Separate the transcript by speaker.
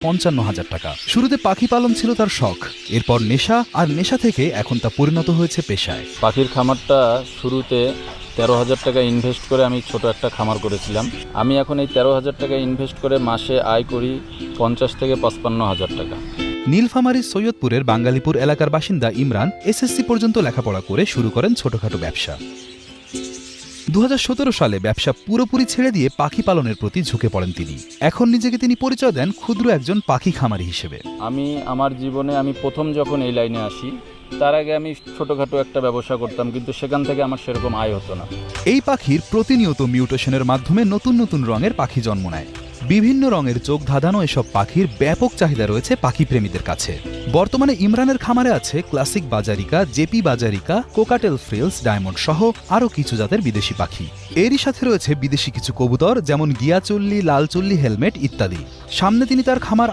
Speaker 1: 55,000 টাকা। শুরুতে পাখি পালন ছিল তার শখ, এরপর নেশা, আর নেশা থেকে এখন তা পরিণত হয়েছে পেশায়।
Speaker 2: পাখির খামারটা শুরুতে 13,000 টাকা ইনভেস্ট করে আমি ছোট একটা খামার করেছিলাম। আমি এখন এই 13,000 টাকা ইনভেস্ট করে মাসে আয় করি 50 থেকে 55,000 টাকা।
Speaker 1: নীলফামারীর সৈয়দপুরের বাঙ্গালীপুর এলাকার বাসিন্দা ইমরান এসএসসি পর্যন্ত লেখাপড়া করে শুরু করেন ছোটখাটো ব্যবসা। 2017 সালে ব্যবসা পুরোপুরি ছেড়ে দিয়ে পাখি পালনের প্রতি ঝুঁকে পড়েন তিনি। এখন নিজেকে তিনি পরিচয় দেন ক্ষুদ্র একজন পাখি খামারি হিসেবে।
Speaker 2: আমি আমার জীবনে প্রথম যখন এই লাইনে আসি, তার আগে আমি ছোটোখাটো একটা ব্যবসা করতাম, কিন্তু সেখান থেকে আমার সেরকম আয় হতো না।
Speaker 1: এই পাখির প্রতিনিয়ত মিউটেশনের মাধ্যমে নতুন নতুন রঙের পাখি জন্ম নেয়। বিভিন্ন রঙের চোখ ধাঁধানো এসব পাখির ব্যাপক চাহিদা রয়েছে পাখি প্রেমীদের কাছে। বর্তমানে ইমরানের খামারে আছে ক্লাসিক বাজারিকা, জেপি বাজারিকা, কোকাটেল ফ্রিলস, ডায়মন্ড সহ আরও কিছু জাতের বিদেশি পাখি। এরই সাথে রয়েছে বিদেশি কিছু কবুতর, যেমন গিয়াচুল্লি, লালচুল্লি, হেলমেট ইত্যাদি। সামনে তিনি তার খামার